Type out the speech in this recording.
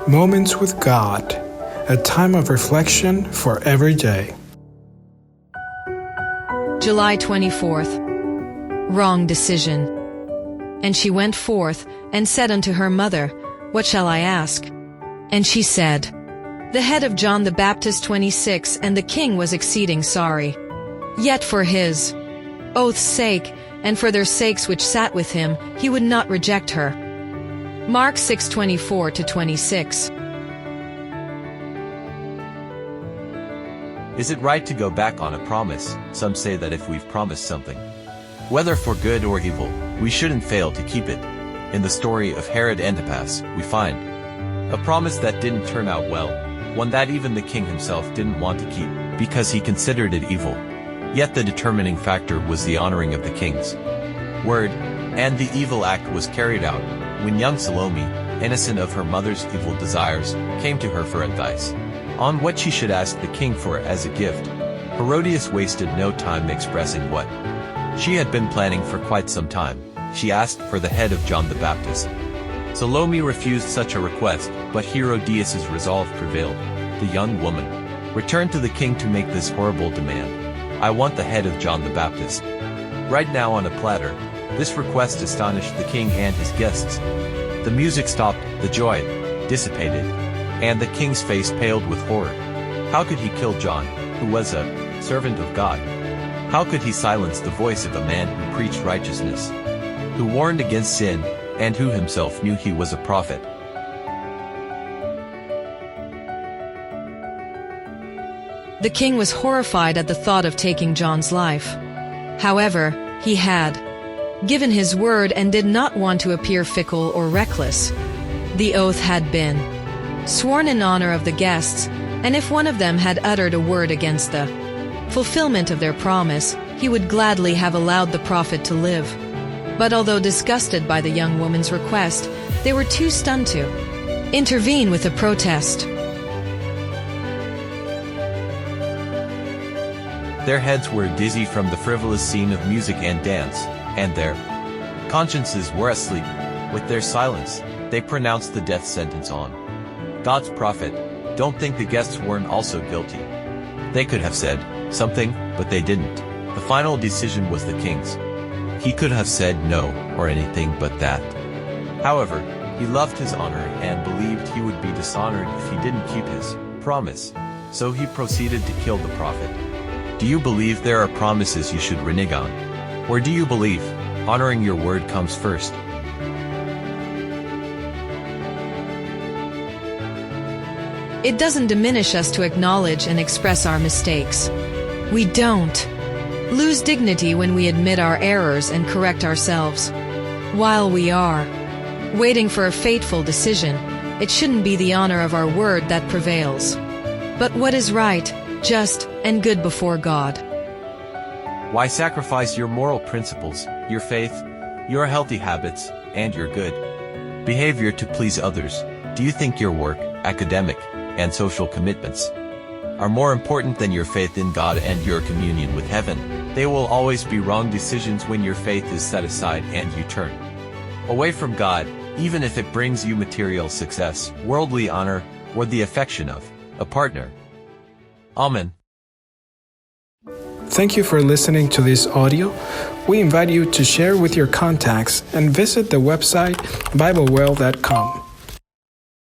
Moments with God, a time of reflection for every day. July 24th. Wrong decision. And she went forth, and said unto her mother, What shall I ask? And she said, The head of John the Baptist. 26. And the king was exceeding sorry. Yet for his oath's sake, and for their sakes which sat with him, he would not reject her. Mark 6:24-26. Is it right to go back on a promise? Some say that if we've promised something, whether for good or evil, we shouldn't fail to keep it. In the story of Herod Antipas, we find a promise that didn't turn out well, one that even the king himself didn't want to keep, because he considered it evil. Yet the determining factor was the honoring of the king's word, and the evil act was carried out when young Salome, innocent of her mother's evil desires, came to her for advice on what she should ask the king for as a gift. Herodias wasted no time expressing what she had been planning for quite some time. She asked for the head of John the Baptist. Salome refused such a request, but Herodias' resolve prevailed. The young woman returned to the king to make this horrible demand. I want the head of John the Baptist right now on a platter. This request astonished the king and his guests. The music stopped, the joy dissipated, and the king's face paled with horror. How could he kill John, who was a servant of God? How could he silence the voice of a man who preached righteousness, who warned against sin, and who himself knew he was a prophet? The king was horrified at the thought of taking John's life. However, he had given his word and did not want to appear fickle or reckless. The oath had been sworn in honor of the guests, and if one of them had uttered a word against the fulfillment of their promise, he would gladly have allowed the prophet to live. But although disgusted by the young woman's request, they were too stunned to intervene with a protest. Their heads were dizzy from the frivolous scene of music and dance, and their consciences were asleep. With their silence, they pronounced the death sentence on God's prophet. Don't think the guests weren't also guilty. They could have said something, but they didn't. The final decision was the king's. He could have said no, or anything but that. However, he loved his honor and believed he would be dishonored if he didn't keep his promise. So he proceeded to kill the prophet. Do you believe there are promises you should renege on? Or do you believe honoring your word comes first? It doesn't diminish us to acknowledge and express our mistakes. We don't lose dignity when we admit our errors and correct ourselves. While we are waiting for a fateful decision, it shouldn't be the honor of our word that prevails, but what is right, just, and good before God. Why sacrifice your moral principles, your faith, your healthy habits, and your good behavior to please others? Do you think your work, academic, and social commitments are more important than your faith in God and your communion with heaven? They will always be wrong decisions when your faith is set aside and you turn away from God, even if it brings you material success, worldly honor, or the affection of a partner. Amen. Thank you for listening to this audio. We invite you to share with your contacts and visit the website BibleWell.com.